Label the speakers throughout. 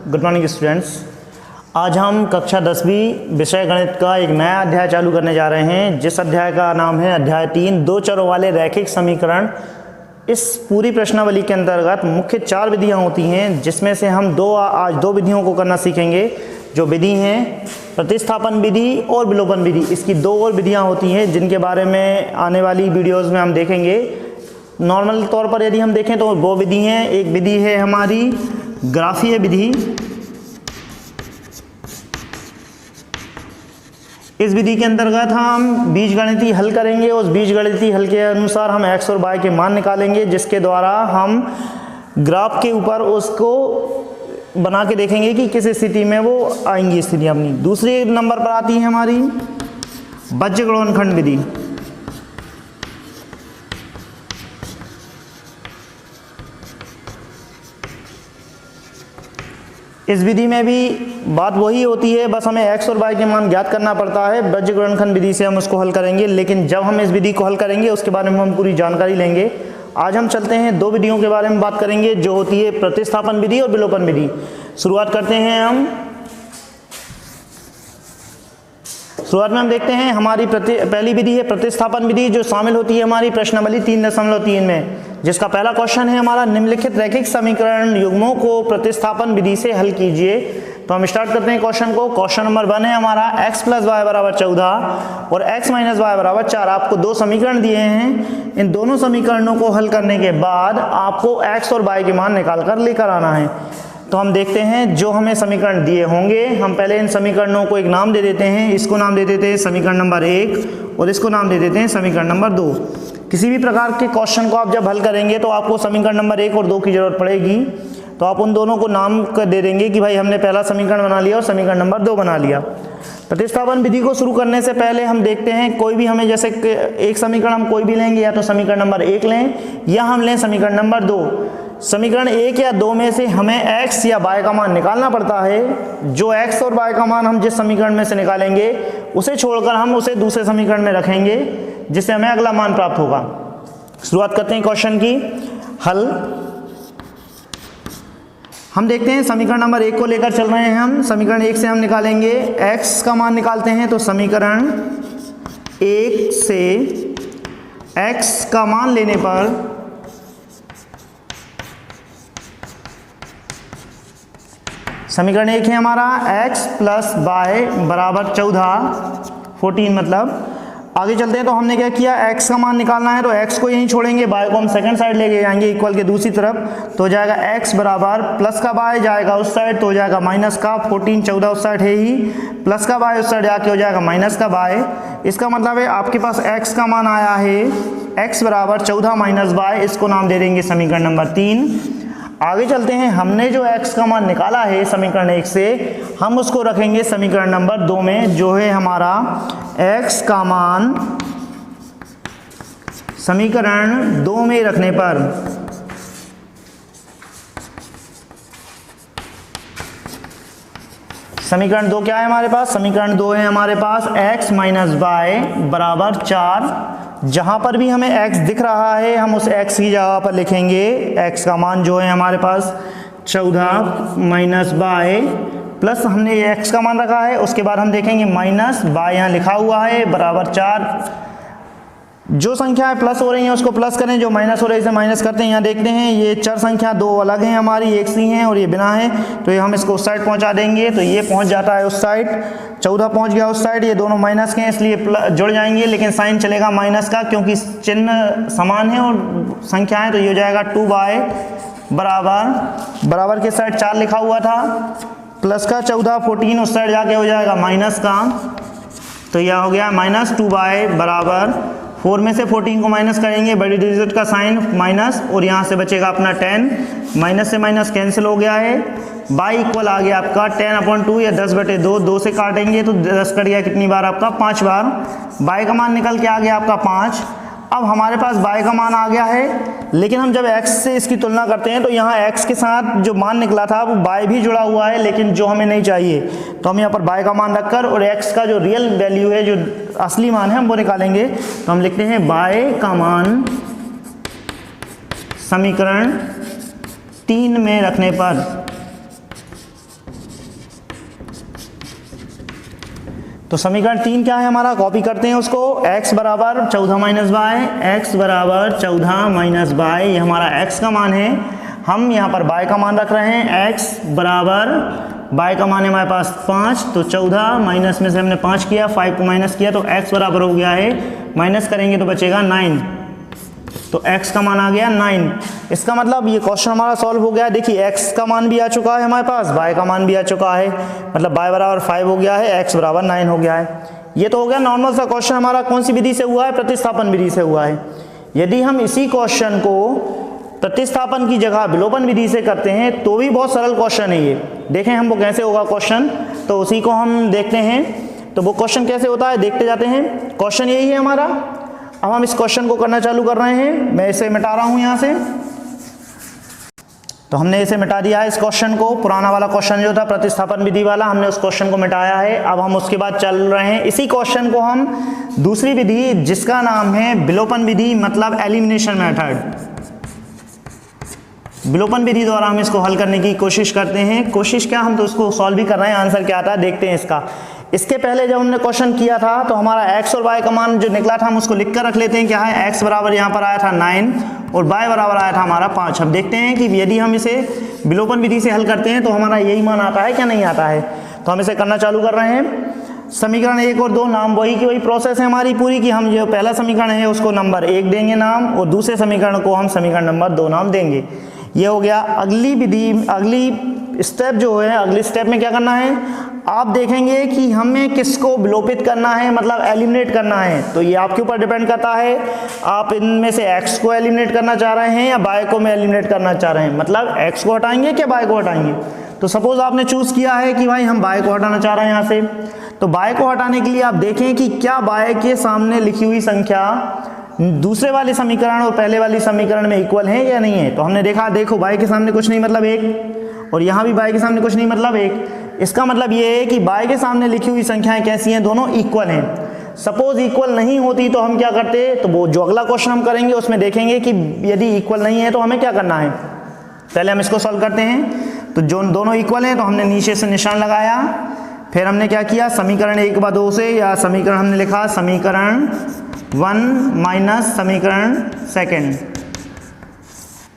Speaker 1: Good morning students. आज हम कक्षा 10वीं विषय गणित का एक नया अध्याय चालू करने जा रहे हैं, जिस अध्याय का नाम है अध्याय 3 दो चरों वाले रैखिक समीकरण। इस पूरी प्रश्नावली के अंतर्गत मुख्य 4 विधियां होती हैं, जिसमें से हम आज दो विधियों को करना सीखेंगे। जो विधि हैं प्रतिस्थापन विधि और विलोपन विधि। इसकी 2 और विधियाँ होती हैं जिनके बारे में आने वाली वीडियोज़ में हम देखेंगे। नॉर्मल तौर पर यदि हम देखें तो 2 विधि हैं। एक विधि है हमारी ग्राफीय विधि। इस विधि के अंतर्गत हम बीजगणितीय हल करेंगे। उस बीजगणितीय हल के अनुसार हम x और y के मान निकालेंगे, जिसके द्वारा हम ग्राफ के ऊपर उसको बना के देखेंगे कि किस स्थिति में वो आएंगी स्थिति अपनी। दूसरे नंबर पर आती है हमारी बीजगणनखंड विधि। इस विधि में भी बात वही होती है, बस हमें x और y के मान ज्ञात करना पड़ता है। बीजगणनखंड विधि से हम उसको हल करेंगे, लेकिन जब हम इस विधि को हल करेंगे उसके बारे में हम पूरी जानकारी लेंगे। आज हम चलते हैं 2 विधियों के बारे में बात करेंगे, जो होती है प्रतिस्थापन विधि और विलोपन विधि। शुरुआत करते हैं हम। शुरुआत में हम देखते हैं हमारी पहली विधि है प्रतिस्थापन विधि, जो शामिल होती है हमारी प्रश्नावली 3.3 में, जिसका पहला क्वेश्चन है हमारा निम्नलिखित रैखिक समीकरण युग्मों को प्रतिस्थापन विधि से हल कीजिए। तो हम स्टार्ट करते हैं क्वेश्चन को। क्वेश्चन नंबर 1 है हमारा x + y = 14 और x - y = 4। आपको 2 समीकरण दिए हैं। इन दोनों समीकरणों को हल करने के बाद आपको x और y के मान निकाल कर लेकर आना है। तो हम देखते हैं जो हमें समीकरण दिए होंगे। हम पहले इन समीकरणों को एक नाम दे देते हैं। इसको नाम दे देते हैं समीकरण नंबर 1 और इसको नाम दे देते हैं समीकरण नंबर 2। किसी भी प्रकार के क्वेश्चन को आप जब हल करेंगे तो आपको समीकरण नंबर 1 और 2 की जरूरत पड़ेगी। तो आप उन दोनों को नाम कर दे देंगे कि भाई हमने पहला समीकरण बना लिया और समीकरण नंबर 2 बना लिया। प्रतिस्थापन विधि को शुरू करने से पहले हम देखते हैं कोई भी हमें जैसे एक समीकरण हम कोई भी लेंगे, या तो समीकरण नंबर 1 लें या हम लें समीकरण नंबर 2। समीकरण 1 या 2 में से हमें x या y का मान निकालना पड़ता है। जो x और y का मान हम जिस समीकरण में से निकालेंगे उसे छोड़कर हम उसे दूसरे समीकरण में रखेंगे, जिससे हमें अगला मान प्राप्त होगा। शुरुआत करते हैं क्वेश्चन की हल। हम देखते हैं समीकरण नंबर 1 को लेकर चल रहे हैं हम। समीकरण 1 से हम निकालेंगे x का मान निकालते हैं। तो समीकरण 1 से x का मान लेने पर समीकरण 1 है हमारा x + y = 14 मतलब। आगे चलते हैं तो हमने क्या किया, x का मान निकालना है तो x को यहीं छोड़ेंगे, y को हम सेकंड साइड लेके जाएंगे इक्वल के दूसरी तरफ। तो हो जाएगा x बराबर प्लस का y जाएगा उस साइड तो हो जाएगा माइनस का 14, 14 उस साइड है ही, प्लस का y उस साइड जाके हो जाएगा माइनस का y। इसका मतलब है आपके पास x का मान आया है x बराबर 14 - y। इसको नाम दे देंगे समीकरण नंबर 3। आगे चलते हैं, हमने जो x का मान निकाला है समीकरण 1 से, हम उसको रखेंगे समीकरण नंबर 2 में, जो है हमारा x का मान समीकरण 2 में रखने पर समीकरण 2 क्या है हमारे पास, समीकरण 2 है हमारे पास x - y = 4। जहां पर भी हमें x दिख रहा है हम उस x की जगह पर लिखेंगे x का मान जो है हमारे पास 14 - y प्लस हमने ये x का मान रखा है, उसके बाद हम देखेंगे माइनस y यहाँ लिखा हुआ है बराबर 4। जो संख्या प्लस हो रही है उसको प्लस करें, जो माइनस हो रही है इसे माइनस करते हैं। यहाँ देखते हैं ये 4 संख्या 2 अलग हैं हमारी, एक सी हैं और ये बिना है, तो ये हम इसको उस साइड पहुँचा देंगे। तो ये पहुँच जाता है उस साइड, 14 पहुँच गया उस साइड। ये दोनों माइनस के हैं इसलिए जुड़ जाएंगे, लेकिन साइन चलेगा माइनस का क्योंकि चिन्ह समान है और संख्याएँ। तो ये हो जाएगा 2y बराबर के साइड 4 लिखा हुआ था, प्लस का 14, 14 उस साइड जाके हो जाएगा माइनस का। तो यह हो गया -2y बराबर 4 में से 14 को माइनस करेंगे, बड़ी डिजिट का साइन माइनस, और यहाँ से बचेगा अपना 10। माइनस से माइनस कैंसिल हो गया है, y इक्वल आ गया आपका 10/2 या 10/2। 2 से काटेंगे तो 10 कट गया कितनी बार आपका 5 बार। y का मान निकल के आ गया आपका 5। अब हमारे पास y का मान आ गया है, लेकिन हम जब x से इसकी तुलना करते हैं तो यहाँ x के साथ जो मान निकला था वो y भी जुड़ा हुआ है, लेकिन जो हमें नहीं चाहिए। तो हम यहाँ पर y का मान रखकर और x का जो रियल वैल्यू है, जो असली मान है, हम वो निकालेंगे। तो हम लिखते हैं y का मान समीकरण 3 में रखने पर तो समीकरण 3 क्या है हमारा, कॉपी करते हैं उसको। x बराबर 14 माइनस बाय, x बराबर 14 माइनस बाय, ये हमारा x का मान है। हम यहाँ पर y का मान रख रहे हैं, x बराबर y का मान है हमारे पास 5, तो 14 माइनस में से हमने 5 किया, 5 को माइनस किया तो x बराबर हो गया है, माइनस करेंगे तो बचेगा 9, तो x का मान आ गया 9। इसका मतलब ये क्वेश्चन हमारा सॉल्व हो गया। देखिए x का मान भी आ चुका है हमारे पास, y का मान भी आ चुका है, मतलब y बराबर 5 हो गया है, x बराबर 9 हो गया है। ये तो हो गया नॉर्मल सा क्वेश्चन हमारा, कौन सी विधि से हुआ है, प्रतिस्थापन विधि से हुआ है। यदि हम इसी क्वेश्चन को प्रतिस्थापन की जगह विलोपन विधि से करते हैं तो भी बहुत सरल क्वेश्चन है ये। देखें हम वो कैसे होगा क्वेश्चन, तो उसी को हम देखते हैं। तो वो क्वेश्चन कैसे होता है देखते जाते हैं। क्वेश्चन यही है हमारा। अब हम इस क्वेश्चन को करना चालू कर रहे हैं। मैं इसे मिटा रहा हूं यहां से, तो हमने इसे मिटा दिया है इस क्वेश्चन को। पुराना वाला क्वेश्चन जो था प्रतिस्थापन विधि वाला, हमने उस क्वेश्चन को मिटाया है। अब हम उसके बाद चल रहे हैं इसी क्वेश्चन को हम दूसरी विधि जिसका नाम है विलोपन विधि, मतलब एलिमिनेशन मेथड, विलोपन विधि द्वारा हम इसको हल करने की कोशिश करते हैं। कोशिश क्या, हम तो उसको सॉल्व भी कर रहे हैं, आंसर क्या आता है देखते हैं इसका। इसके पहले जब हमने क्वेश्चन किया था तो हमारा x और y का मान जो निकला था हम उसको लिख कर रख लेते हैं। क्या है, x बराबर यहाँ पर आया था 9 और y बराबर आया था हमारा 5। हम देखते हैं कि यदि हम इसे विलोपन विधि से हल करते हैं तो हमारा यही मान आता है क्या नहीं आता है। तो हम इसे करना चालू कर रहे हैं। समीकरण 1 और 2 नाम वही की वही प्रोसेस है हमारी पूरी, कि हम जो पहला समीकरण है उसको नंबर 1 देंगे नाम, और दूसरे समीकरण को हम समीकरण नंबर 2 नाम देंगे। ये हो गया। अगली विधि, अगली स्टेप जो है, अगली स्टेप में क्या करना है, आप देखेंगे कि हमें किसको विलोपित करना है, मतलब एलिमिनेट करना है। तो ये आपके ऊपर डिपेंड करता है, आप इनमें से x को एलिमिनेट करना चाह रहे हैं या y को में एलिमिनेट करना चाह रहे हैं, मतलब x को हटाएंगे क्या y को हटाएंगे। तो सपोज आपने चूज किया है कि भाई हम y को हटाना चाह रहे हैं यहाँ से, तो y को हटाने के लिए आप देखें कि क्या y के सामने लिखी हुई संख्या दूसरे वाले समीकरण और पहले वाले समीकरण में इक्वल है या नहीं है। तो हमने देखा, देखो y के सामने कुछ नहीं मतलब 1, और यहाँ भी y के सामने कुछ नहीं मतलब 1। इसका मतलब ये है कि y के सामने लिखी हुई संख्याएं कैसी हैं, दोनों इक्वल हैं। सपोज इक्वल नहीं होती तो हम क्या करते, तो वो जो अगला क्वेश्चन हम करेंगे उसमें देखेंगे कि यदि इक्वल नहीं है तो हमें क्या करना है। पहले हम इसको सॉल्व करते हैं। तो जो दोनों इक्वल हैं तो हमने नीचे से निशान लगाया, फिर हमने क्या किया, समीकरण 1 व 2 से, या समीकरण हमने लिखा समीकरण 1 माइनस समीकरण 2,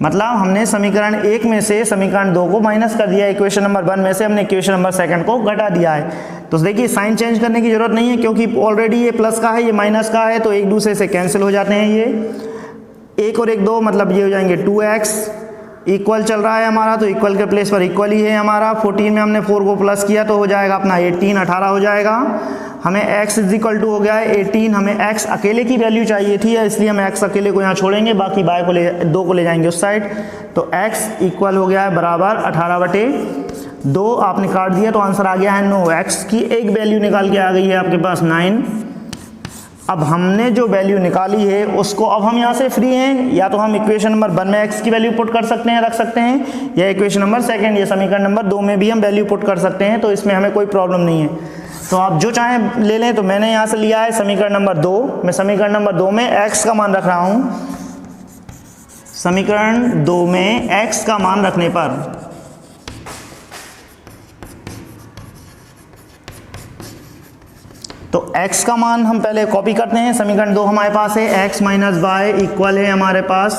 Speaker 1: मतलब हमने समीकरण 1 में से समीकरण 2 को माइनस कर दिया, इक्वेशन नंबर 1 में से हमने इक्वेशन नंबर 2 को घटा दिया है। तो देखिए साइन चेंज करने की जरूरत नहीं है, क्योंकि ऑलरेडी ये प्लस का है ये माइनस का है, तो एक दूसरे से कैंसिल हो जाते हैं। ये 1 और 1 2, मतलब ये हो जाएंगे 2x, इक्वल चल रहा है हमारा, तो इक्वल के प्लेस पर इक्वल ही है हमारा। 14 में हमने 4 को प्लस किया तो हो जाएगा अपना 18, 18 हो जाएगा। हमें x इज इक्वल टू हो गया है 18, हमें x अकेले की वैल्यू चाहिए थी, इसलिए हम x अकेले को यहाँ छोड़ेंगे, बाकी y को 2 को ले जाएंगे उस साइड। तो x इक्वल हो गया है बराबर 18/2, आपने काट दिया तो आंसर आ गया है 9। x की एक वैल्यू निकाल के आ गई है आपके पास 9। अब हमने जो वैल्यू निकाली है उसको अब हम यहाँ से फ्री हैं, या तो हम इक्वेशन नंबर 1 में x की वैल्यू पुट कर सकते हैं, रख सकते हैं, या इक्वेशन नंबर 2 या समीकरण नंबर 2 में भी हम वैल्यू पुट कर सकते हैं, तो इसमें हमें कोई प्रॉब्लम नहीं है। तो आप जो चाहें ले लें। तो मैंने यहाँ से लिया है समीकरण नंबर 2, मैं समीकरण नंबर 2 में x का मान रख रहा हूँ। समीकरण 2 में x का मान रखने पर तो x का मान हम पहले कॉपी करते हैं। समीकरण 2 हमारे पास है x माइनस वाई इक्वल है हमारे पास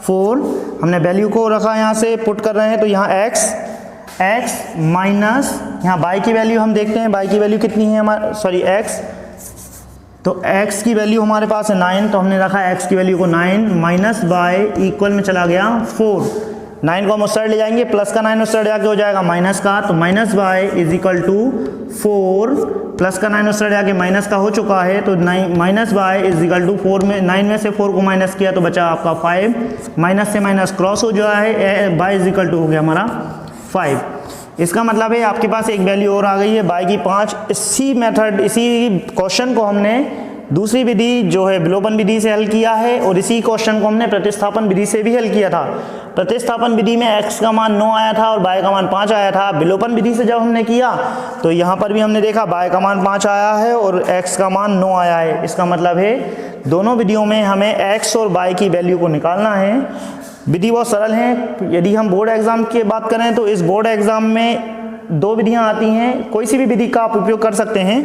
Speaker 1: 4, हमने वैल्यू को रखा यहाँ से पुट कर रहे हैं, तो यहाँ x माइनस यहाँ y की वैल्यू हम देखते हैं, y की वैल्यू कितनी है हमारे, सॉरी x, तो x की वैल्यू हमारे पास है 9, तो हमने रखा x की वैल्यू को 9 माइनस y इक्वल में चला गया 4। 9 को हम उस साइड ले जाएंगे, प्लस का 9 उस साइड जाके हो जाएगा माइनस का, तो minus y is equal to 4, plus का 9 उस साइड जाके माइनस का हो चुका है, तो minus y is equal to 4 में 9 में से 4 को माइनस किया तो बचा आपका 5, माइनस से माइनस क्रॉस हो जाए है, y इज इक्वल टू हो गया हमारा 5। इसका मतलब है आपके पास एक वैल्यू और आ गई है y की 5। इसी मेथड, इसी क्वेश्चन को हमने दूसरी विधि जो है विलोपन विधि से हल किया है, और इसी क्वेश्चन को हमने प्रतिस्थापन विधि से भी हल किया था। प्रतिस्थापन विधि में x का मान 9 आया था और y का मान 5 आया था। विलोपन विधि से जब हमने किया तो यहाँ पर भी हमने देखा y का मान 5 आया है और x का मान 9 आया है। इसका मतलब है दोनों विधियों में हमें x और y की वैल्यू को निकालना है। विधि बहुत सरल है। यदि हम बोर्ड एग्जाम की बात करें तो इस बोर्ड एग्जाम में 2 विधियां आती हैं, कोई सी भी विधि का आप उपयोग कर सकते हैं।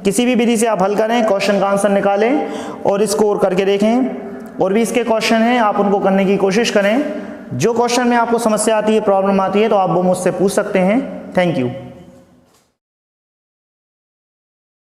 Speaker 1: किसी भी विधि से आप हल करें, क्वेश्चन का आंसर निकालें और स्कोर करके देखें। और भी इसके क्वेश्चन हैं, आप उनको करने की कोशिश करें। जो क्वेश्चन में आपको समस्या आती है, प्रॉब्लम आती है, तो आप वो मुझसे पूछ सकते हैं। Thank you.